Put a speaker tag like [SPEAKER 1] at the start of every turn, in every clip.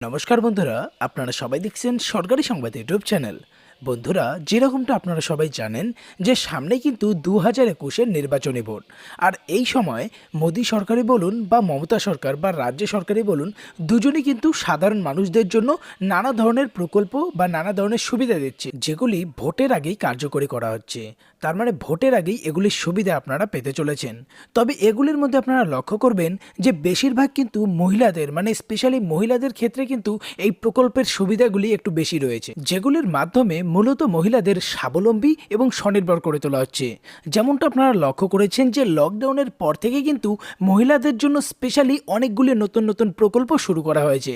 [SPEAKER 1] নমস্কার বন্ধুরা, আপনারা সবাই দেখছেন সরকারি সংবাদ ইউটিউব চ্যানেল। বন্ধুরা, যেরকমটা আপনারা সবাই জানেন যে সামনে কিন্তু 2021-এর নির্বাচনী ভোট। আর এই সময় মোদী সরকারই বলুন বা মমতা সরকার বা রাজ্য সরকারই বলুন, দুজনই কিন্তু সাধারণ মানুষদের জন্য নানা ধরনের প্রকল্প বা নানা ধরনের সুবিধা দিচ্ছে, যেগুলি ভোটের আগেই কার্যকরী করা হচ্ছে। তার মানে ভোটের আগেই এগুলির সুবিধা আপনারা পেতে চলেছেন। তবে এগুলির মধ্যে আপনারা লক্ষ্য করবেন যে বেশিরভাগ কিন্তু মহিলাদের, মানে স্পেশালি মহিলাদের ক্ষেত্রে কিন্তু এই প্রকল্পের সুবিধাগুলি একটু বেশি রয়েছে, যেগুলির মাধ্যমে মূলত মহিলাদের স্বাবলম্বী এবং স্বনির্ভর করে তোলা হচ্ছে। যেমনটা আপনারা লক্ষ্য করেছেন যে লকডাউনের পর থেকে কিন্তু মহিলাদের জন্য স্পেশালি অনেকগুলি নতুন নতুন প্রকল্প শুরু করা হয়েছে।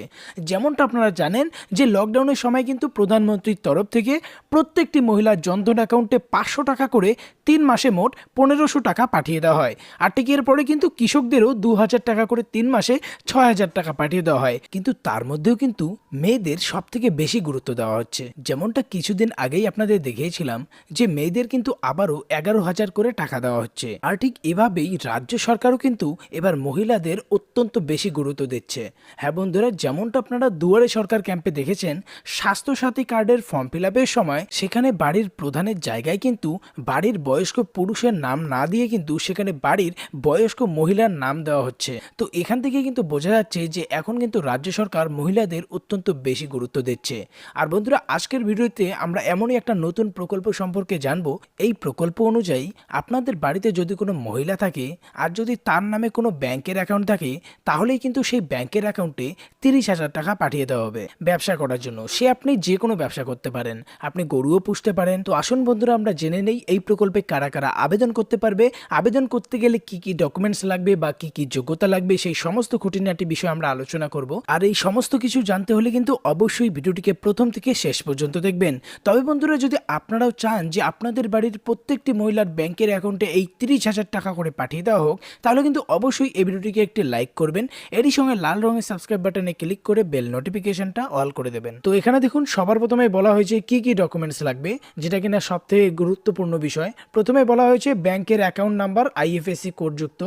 [SPEAKER 1] যেমনটা আপনারা জানেন যে লকডাউনের সময় কিন্তু প্রধানমন্ত্রীর তরফ থেকে প্রত্যেকটি মহিলার জনধন অ্যাকাউন্টে 500 টাকা করে 3 মাসে মোট 1500 টাকা পাঠিয়ে দেওয়া হয়। আর ঠিক এরপরে কিন্তু কৃষকদেরও 2000 টাকা করে 3 মাসে 6000 টাকা পাঠিয়ে দেওয়া হয়। কিন্তু তার মধ্যেও কিন্তু মেয়েদের সব থেকে বেশি গুরুত্ব দেওয়া হচ্ছে। যেমনটা কিছুদিন আগেই আপনাদের দেখিয়েছিলাম যে মেয়েদের কিন্তু আবারও 11,000 করে টাকা দেওয়া হচ্ছে। আর ঠিক এভাবেই রাজ্য সরকারও কিন্তু এবার মহিলাদের অত্যন্ত বেশি গুরুত্ব দিচ্ছে। হ্যাঁ বন্ধুরা, যেমনটা আপনারা দুয়ারে সরকার ক্যাম্পে দেখেছেন, স্বাস্থ্যসাথী কার্ডের ফর্ম ফিল আপের সময় সেখানে বাড়ির প্রধানের জায়গায় কিন্তু বাড়ির বয়স্ক পুরুষের নাম না দিয়ে কিন্তু সেখানে বাড়ির বয়স্ক মহিলার নাম দেওয়া হচ্ছে। তো এখান থেকে কিন্তু বোঝা যাচ্ছে যে এখন কিন্তু রাজ্য সরকার মহিলাদের অত্যন্ত বেশি গুরুত্ব দিচ্ছে। আর বন্ধুরা, আজকের ভিডিওতে আমরা এমনই একটা নতুন প্রকল্প সম্পর্কে জানবো। এই প্রকল্প অনুযায়ী আপনাদের বাড়িতে যদি কোনো মহিলা থাকে আর যদি তার নামে কোনো ব্যাংকের অ্যাকাউন্ট থাকে, তাহলেই কিন্তু সেই ব্যাংকের অ্যাকাউন্টে 30,000 টাকা পাঠিয়ে দেওয়া হবে ব্যবসা করার জন্য। সে আপনি যে কোনো ব্যবসা করতে পারেন, আপনি গরুও পুষতে পারেন। তো আসুন বন্ধুরা, আমরা জেনে নেই এই প্রকল্পে কারা কারা আবেদন করতে পারবে, আবেদন করতে গেলে কি কি ডকুমেন্টস লাগবে বা কি কি যোগ্যতা লাগবে, সেই সমস্ত খুঁটিনাটি বিষয় আমরা আলোচনা করব। আর এই সমস্ত কিছু জানতে হলে কিন্তু অবশ্যই ভিডিওটিকে প্রথম থেকে শেষ পর্যন্ত দেখবেন। তবে বন্ধুরা, যদি আপনারাও চান যে আপনাদের বাড়ির প্রত্যেকটি মহিলার ব্যাংকের অ্যাকাউন্টে এই 30,000 টাকা করে পাঠিয়ে দেওয়া হোক, তাহলে কিন্তু অবশ্যই এই ভিডিওটিকে একটি লাইক করবেন। এরই সঙ্গে লাল রঙের সাবস্ক্রাইব বাটনে ক্লিক করে বেল নোটিফিকেশনটা অল করে দেবেন। তো এখানে দেখুন, সবার প্রথমে বলা হয়েছে কি কি ডকুমেন্টস লাগবে, যেটা কিনা সব থেকে গুরুত্বপূর্ণ বিষয়। প্রথমে বলা হয়েছে ব্যাংকের অ্যাকাউন্ট নাম্বার IFSC কোডযুক্ত।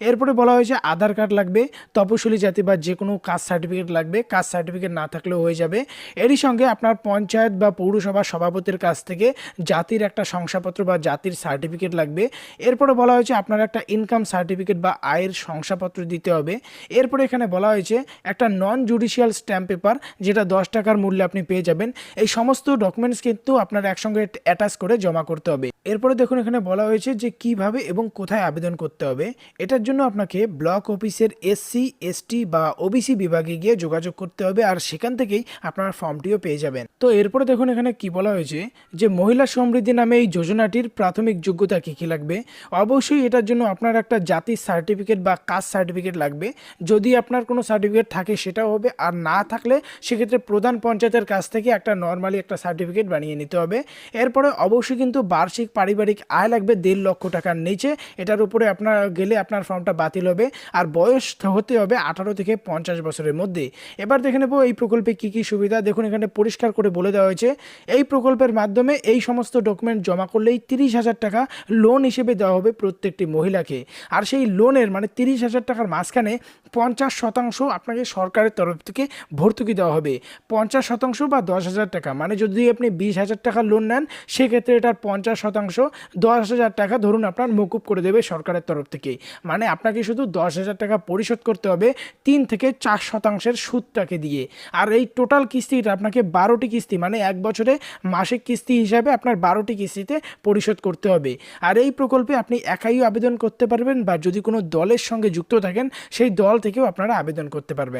[SPEAKER 1] এরপরে বলা হয়েছে আধার কার্ড লাগবে, তপশিলি জাতি বা যে কোনো কাস্ট সার্টিফিকেট লাগবে, কাস্ট সার্টিফিকেট না থাকলেও হয়ে যাবে। এরই সঙ্গে আপনার পঞ্চায়েত বা পৌরসভা সভাপতির কাছ থেকে জাতির একটা শংসাপত্র বা জাতির সার্টিফিকেট লাগবে। এরপরে বলা হয়েছে আপনার একটা ইনকাম সার্টিফিকেট বা আয়ের শংসাপত্র দিতে হবে। এরপরে এখানে বলা হয়েছে একটা নন জুডিশিয়াল স্ট্যাম্প পেপার, যেটা 10 টাকার মূল্যে আপনি পেয়ে যাবেন। এই সমস্ত ডকুমেন্টস কিন্তু আপনার একসঙ্গে অ্যাটাচ করে জমা করতে হবে। এরপরে দেখুন, এখানে বলা হয়েছে যে কিভাবে এবং কোথায় আবেদন করতে হবে। এটার জন্য আপনাকে ব্লক অফিসের SC ST বা OBC বিভাগে গিয়ে যোগাযোগ করতে হবে, আর সেখান থেকেই আপনার ফর্মটিও পেয়ে যাবেন। তো এরপরে দেখুন, এখানে কি বলা হয়েছে যে মহিলা সমৃদ্ধি নামে এই যোজনাটির প্রাথমিক যোগ্যতা কি কি লাগবে। অবশ্যই এটার জন্য আপনার একটা জাতির সার্টিফিকেট বা কাস্ট সার্টিফিকেট লাগবে। যদি আপনার কোনো সার্টিফিকেট থাকে সেটাও হবে, আর না থাকলে সেক্ষেত্রে প্রধান পঞ্চায়েতের কাছ থেকে একটা নর্মালি একটা সার্টিফিকেট বানিয়ে নিতে হবে। এরপরে অবশ্যই কিন্তু বার্ষিক পারিবারিক আয় লাগবে 1.5 লক্ষ টাকার নিচে। এটার উপরে আপনার গেলে আপনার ফর্মটা বাতিল হবে। আর বয়স হতে হবে 18 থেকে 50 বছরের মধ্যে। এবার দেখে নেব এই প্রকল্পে কি কি সুবিধা। দেখুন, এখানে পরিষ্কার করে বলে দেওয়া হয়েছে এই প্রকল্পের মাধ্যমে এই সমস্ত ডকুমেন্ট জমা করলেই 30,000 টাকা লোন হিসেবে দেওয়া হবে প্রত্যেকটি মহিলাকে। আর সেই লোনের মানে 30,000 টাকার মাঝখানে 50% আপনাকে সরকারের তরফ থেকে ভর্তুকি দেওয়া হবে। 50% বা 10,000 টাকা, মানে যদি আপনি 20,000 টাকা লোন নেন, সেক্ষেত্রে এটার 50%, 10,000 টাকা ধরুন আপনার মকুব করে দেবে সরকারের তরফ থেকে। মানে আপনাকে শুধু 10,000 টাকা পরিশোধ করতে হবে 3 থেকে 4% সুদটাকে দিয়ে। আর এই টোটাল কিস্তিটা আপনাকে 12টি কিস্তি, মানে এক বছরে মাসিক কিস্তি হিসাবে আপনার 12টি কিস্তিতে পরিশোধ করতে হবে। আর এই প্রকল্পে আপনি একাইও আবেদন করতে পারবেন, বা যদি কোনো দলের সঙ্গে যুক্ত থাকেন সেই দল থেকেও আপনারা আবেদন করতে পারবেন।